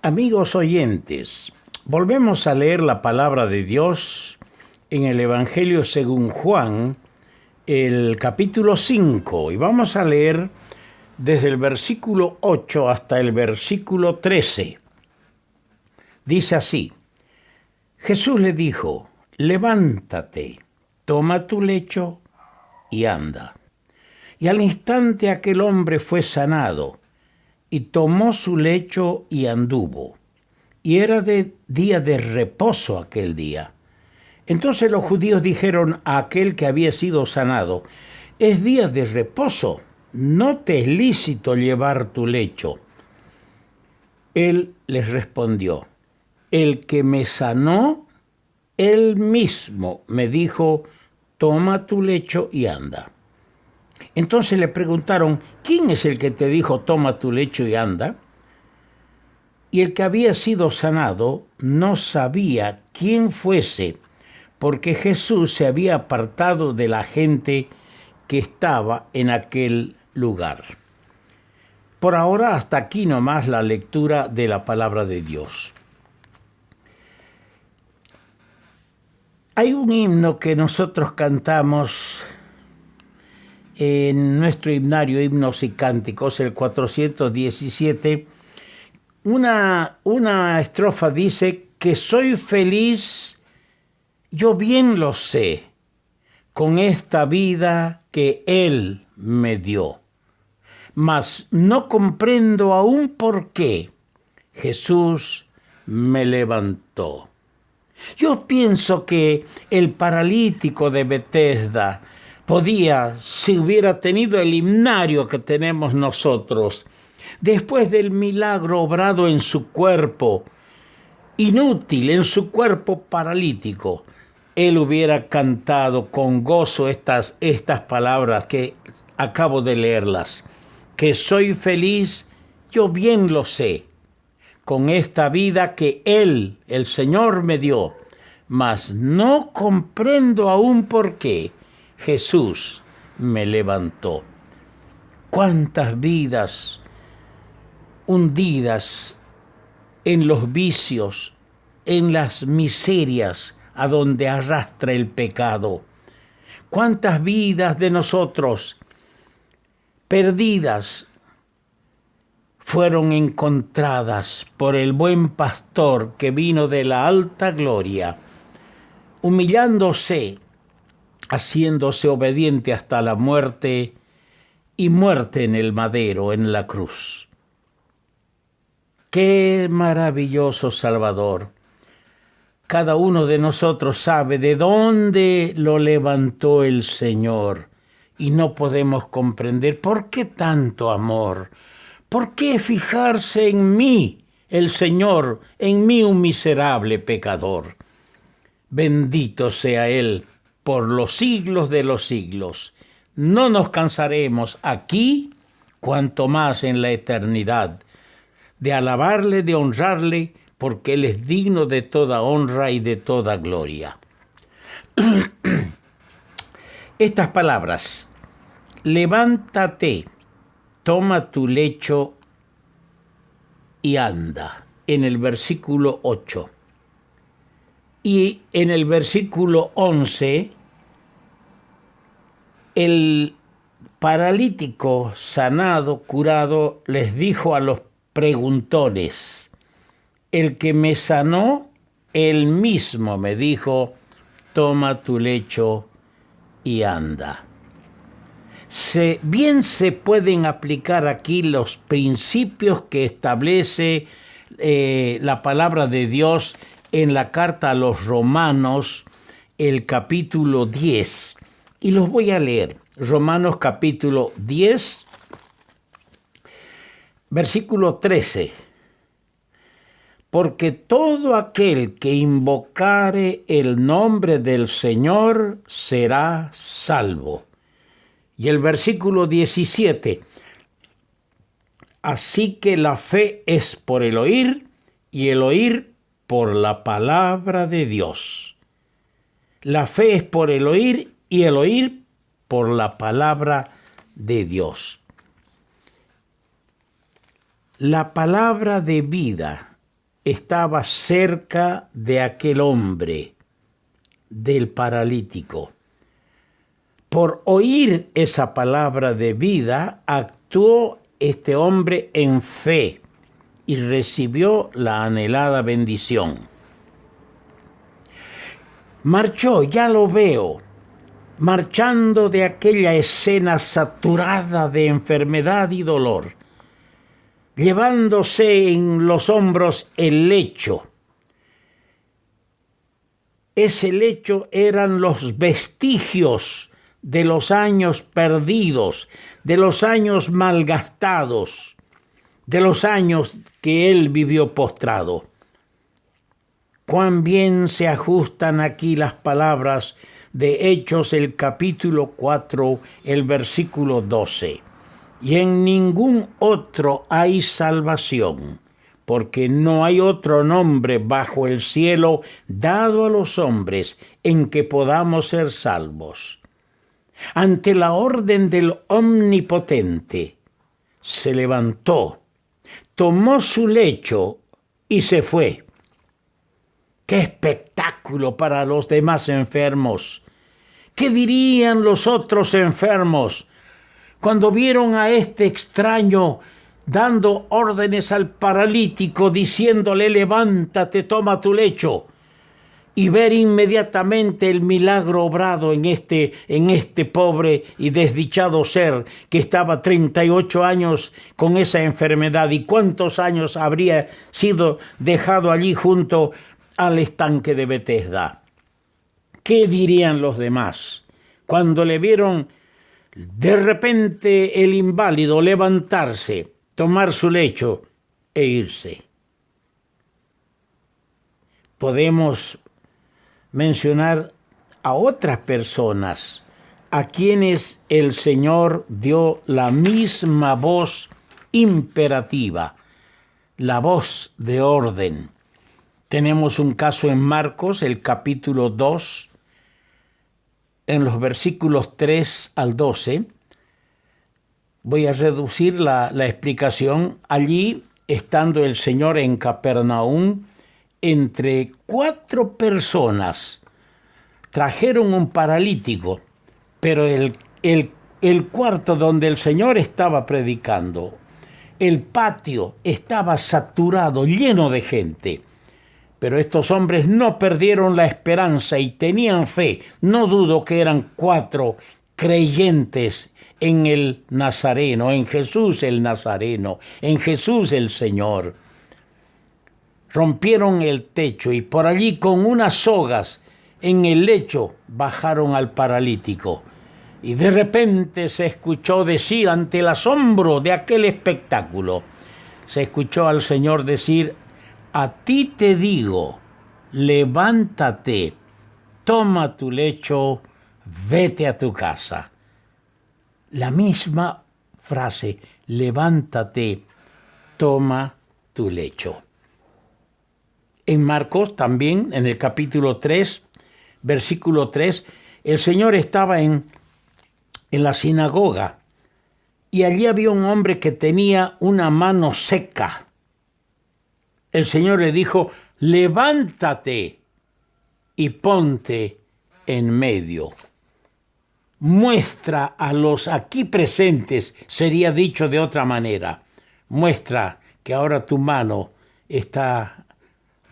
Amigos oyentes, volvemos a leer la palabra de Dios en el Evangelio según Juan, el capítulo 5, y vamos a leer desde el versículo 8 hasta el versículo 13. Dice así: Jesús le dijo: levántate, toma tu lecho y anda. Y al instante aquel hombre fue sanado, y tomó su lecho y anduvo. Y era de día de reposo aquel día. Entonces los judíos dijeron a aquel que había sido sanado: es día de reposo, no te es lícito llevar tu lecho. Él les respondió: el que me sanó, él mismo me dijo: toma tu lecho y anda. Entonces le preguntaron: ¿quién es el que te dijo toma tu lecho y anda? Y el que había sido sanado no sabía quién fuese, porque Jesús se había apartado de la gente que estaba en aquel lugar. Por ahora, hasta aquí nomás la lectura de la palabra de Dios. Hay un himno que nosotros cantamos en nuestro himnario, Himnos y Cánticos, el 417, una estrofa dice: que soy feliz, yo bien lo sé, con esta vida que Él me dio, mas no comprendo aún por qué Jesús me levantó. Yo pienso que el paralítico de Betesda podía, si hubiera tenido el himnario que tenemos nosotros, después del milagro obrado en su cuerpo, inútil, en su cuerpo paralítico, él hubiera cantado con gozo estas palabras que acabo de leerlas: que soy feliz, yo bien lo sé, con esta vida que Él, el Señor, me dio, mas no comprendo aún por qué Jesús me levantó. ¿Cuántas vidas hundidas en los vicios, en las miserias a donde arrastra el pecado? ¿Cuántas vidas de nosotros perdidas fueron encontradas por el buen pastor que vino de la alta gloria, humillándose, haciéndose obediente hasta la muerte, y muerte en el madero, en la cruz? ¡Qué maravilloso Salvador! Cada uno de nosotros sabe de dónde lo levantó el Señor, y no podemos comprender por qué tanto amor. ¿Por qué fijarse en mí, el Señor, en mí, un miserable pecador? Bendito sea Él por los siglos de los siglos. No nos cansaremos aquí, cuanto más en la eternidad, de alabarle, de honrarle, porque Él es digno de toda honra y de toda gloria. Estas palabras: levántate, toma tu lecho y anda, en el versículo 8. Y en el versículo 11, el paralítico sanado, curado, les dijo a los preguntones: el que me sanó, él mismo me dijo: toma tu lecho y anda. Bien se pueden aplicar aquí los principios que establece la palabra de Dios en la carta a los Romanos, el capítulo 10. Y los voy a leer. Romanos capítulo 10, versículo 13. Porque todo aquel que invocare el nombre del Señor será salvo. Y el versículo 17. Así que la fe es por el oír, y el oír por la palabra de Dios. La fe es por el oír, y el oír por la palabra de Dios. La palabra de vida estaba cerca de aquel hombre, del paralítico. Por oír esa palabra de vida, actuó este hombre en fe y recibió la anhelada bendición. Marchó, ya lo veo, marchando de aquella escena saturada de enfermedad y dolor, llevándose en los hombros el lecho. Ese lecho eran los vestigios de los años perdidos, de los años malgastados, de los años que él vivió postrado. Cuán bien se ajustan aquí las palabras de Hechos, el capítulo 4, el versículo 12. Y en ningún otro hay salvación, porque no hay otro nombre bajo el cielo dado a los hombres en que podamos ser salvos. Ante la orden del Omnipotente, se levantó, tomó su lecho y se fue. ¡Qué espectáculo para los demás enfermos! ¿Qué dirían los otros enfermos cuando vieron a este extraño dando órdenes al paralítico, diciéndole: levántate, toma tu lecho? Y ver inmediatamente el milagro obrado en este pobre y desdichado ser que estaba 38 años con esa enfermedad, y cuántos años habría sido dejado allí junto al estanque de Betesda. ¿Qué dirían los demás cuando le vieron de repente el inválido levantarse, tomar su lecho e irse? Podemos mencionar a otras personas a quienes el Señor dio la misma voz imperativa, la voz de orden. Tenemos un caso en Marcos, el capítulo 2, en los versículos 3 al 12. Voy a reducir la explicación. Allí, estando el Señor en Capernaum, entre 4 personas trajeron un paralítico, pero el cuarto donde el Señor estaba predicando, el patio estaba saturado, lleno de gente. Pero estos hombres no perdieron la esperanza y tenían fe. No dudo que eran 4 creyentes en el Nazareno, en Jesús el Nazareno, en Jesús el Señor. Rompieron el techo y por allí con unas sogas en el lecho bajaron al paralítico. Y de repente se escuchó decir, ante el asombro de aquel espectáculo, se escuchó al Señor decir: a ti te digo, levántate, toma tu lecho, vete a tu casa. La misma frase, levántate, toma tu lecho. En Marcos también, en el capítulo 3, versículo 3, el Señor estaba en la sinagoga y allí había un hombre que tenía una mano seca. El Señor le dijo: levántate y ponte en medio. Muestra a los aquí presentes, sería dicho de otra manera, muestra que ahora tu mano está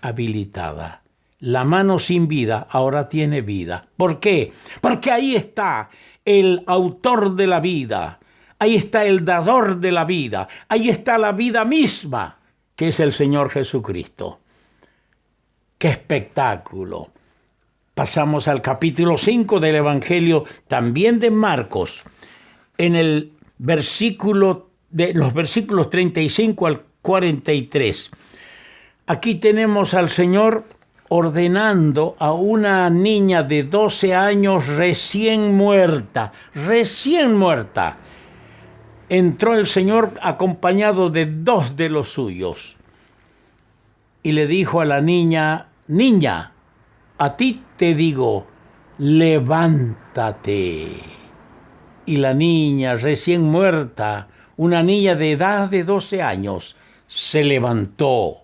habilitada. La mano sin vida ahora tiene vida. ¿Por qué? Porque ahí está el autor de la vida, ahí está el dador de la vida, ahí está la vida misma, que es el Señor Jesucristo. ¡Qué espectáculo! Pasamos al capítulo 5 del Evangelio, también de Marcos, en el versículo de los versículos 35 al 43. Aquí tenemos al Señor ordenando a una niña de 12 años recién muerta. Entró el Señor acompañado de 2 de los suyos y le dijo a la niña: niña, a ti te digo, levántate. Y la niña recién muerta, una niña de edad de 12 años, se levantó.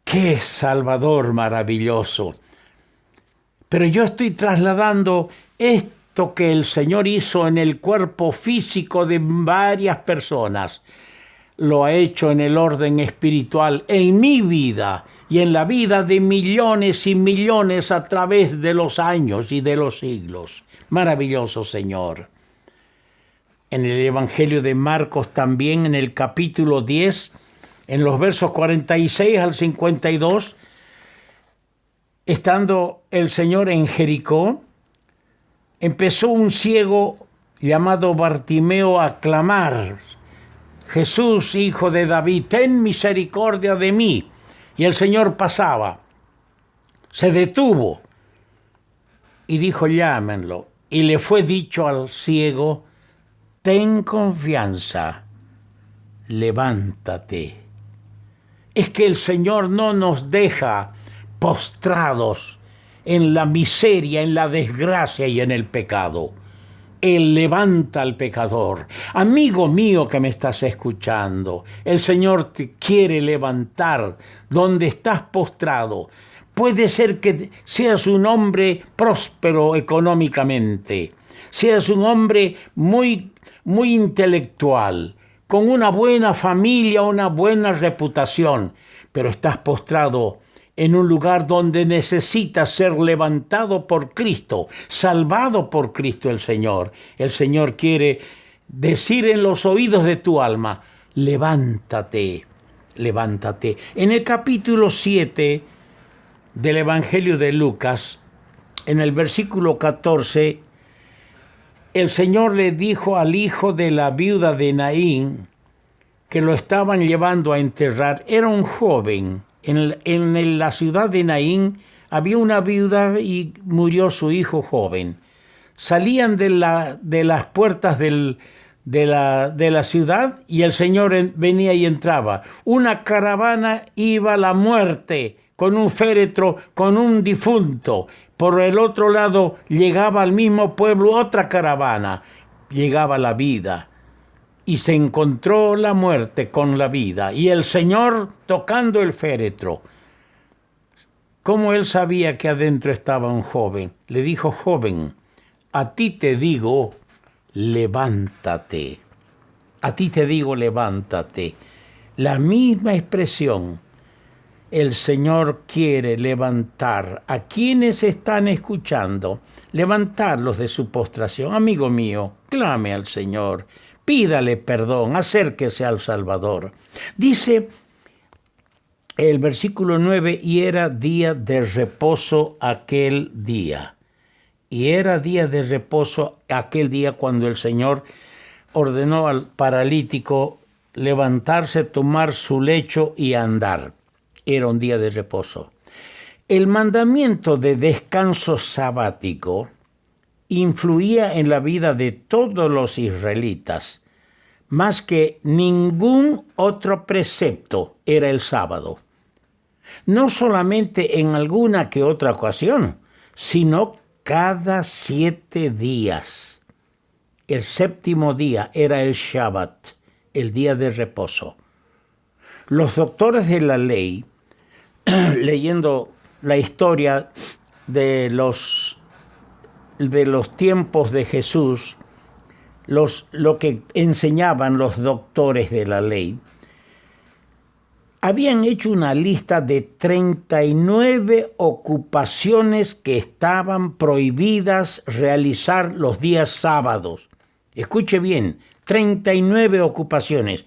¡Qué Salvador maravilloso! Pero yo estoy trasladando esto que el Señor hizo en el cuerpo físico de varias personas. Lo ha hecho en el orden espiritual, en mi vida y en la vida de millones y millones a través de los años y de los siglos. Maravilloso Señor. En el Evangelio de Marcos también, en el capítulo 10, en los versos 46 al 52, estando el Señor en Jericó, empezó un ciego llamado Bartimeo a clamar: Jesús, hijo de David, ten misericordia de mí. Y el Señor pasaba, se detuvo y dijo: llámenlo. Y le fue dicho al ciego: ten confianza, levántate. Es que el Señor no nos deja postrados en la miseria, en la desgracia y en el pecado. Él levanta al pecador. Amigo mío que me estás escuchando, el Señor te quiere levantar donde estás postrado. Puede ser que seas un hombre próspero económicamente, seas un hombre muy intelectual, con una buena familia, una buena reputación, pero estás postrado en un lugar donde necesitas ser levantado por Cristo, salvado por Cristo el Señor. El Señor quiere decir en los oídos de tu alma: levántate, levántate. En el capítulo 7 del Evangelio de Lucas, en el versículo 14, el Señor le dijo al hijo de la viuda de Naín, que lo estaban llevando a enterrar, era un joven. En la ciudad de Naín había una viuda y murió su hijo joven. Salían de las puertas de la ciudad y el Señor venía y entraba. Una caravana iba a la muerte con un féretro, con un difunto. Por el otro lado llegaba al mismo pueblo otra caravana. Llegaba la vida. Y se encontró la muerte con la vida. Y el Señor tocando el féretro. ¿Cómo él sabía que adentro estaba un joven? Le dijo: joven, a ti te digo, levántate. A ti te digo, levántate. La misma expresión. El Señor quiere levantar a quienes están escuchando, levantarlos de su postración. Amigo mío, clame al Señor. Pídale perdón, acérquese al Salvador. Dice el versículo 9: y era día de reposo aquel día. Y era día de reposo aquel día cuando el Señor ordenó al paralítico levantarse, tomar su lecho y andar. Era un día de reposo. El mandamiento de descanso sabático influía en la vida de todos los israelitas. Más que ningún otro precepto era el sábado. No solamente en alguna que otra ocasión, sino cada 7 días. El séptimo día era el Shabbat, el día de reposo. Los doctores de la ley, leyendo la historia de los tiempos de Jesús, lo que enseñaban los doctores de la ley, habían hecho una lista de 39 ocupaciones que estaban prohibidas realizar los días sábados. Escuche bien, 39 ocupaciones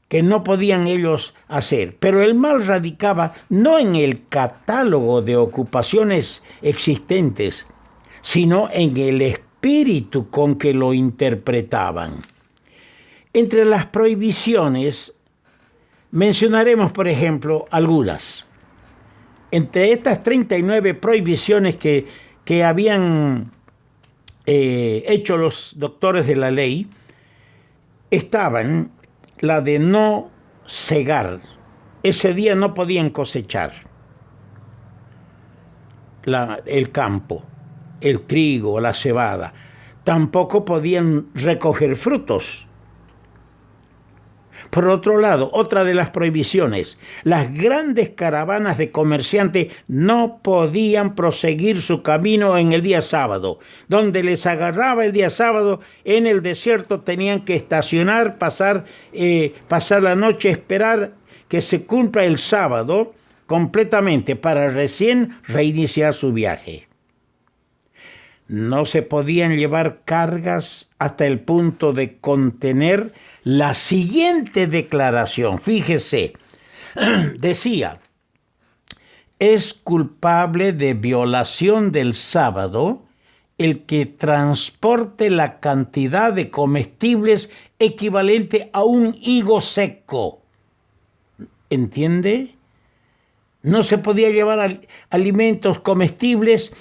que no podían ellos hacer. Pero el mal radicaba no en el catálogo de ocupaciones existentes, sino en el espíritu con que lo interpretaban. Entre las prohibiciones mencionaremos, por ejemplo, algunas. Entre estas 39 prohibiciones que habían hecho los doctores de la ley, estaban la de no segar. Ese día no podían cosechar el campo, el trigo, la cebada. Tampoco podían recoger frutos. Por otro lado, otra de las prohibiciones, las grandes caravanas de comerciantes no podían proseguir su camino en el día sábado. Donde les agarraba el día sábado, en el desierto tenían que estacionar, pasar la noche, esperar que se cumpla el sábado completamente para recién reiniciar su viaje. No se podían llevar cargas hasta el punto de contener la siguiente declaración. Fíjese, decía, es culpable de violación del sábado el que transporte la cantidad de comestibles equivalente a un higo seco. ¿Entiende? No se podía llevar alimentos comestibles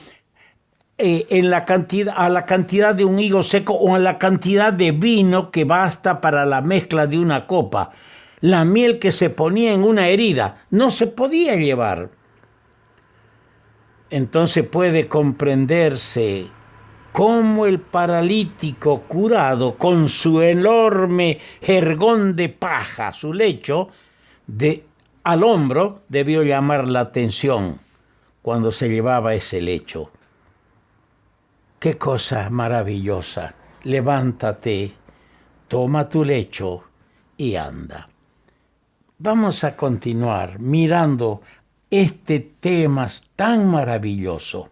a la cantidad de un higo seco o a la cantidad de vino que basta para la mezcla de una copa. La miel que se ponía en una herida no se podía llevar. Entonces puede comprenderse cómo el paralítico curado con su enorme jergón de paja, su lecho, al hombro, debió llamar la atención cuando se llevaba ese lecho. ¡Qué cosa maravillosa! Levántate, toma tu lecho y anda. Vamos a continuar mirando este tema tan maravilloso.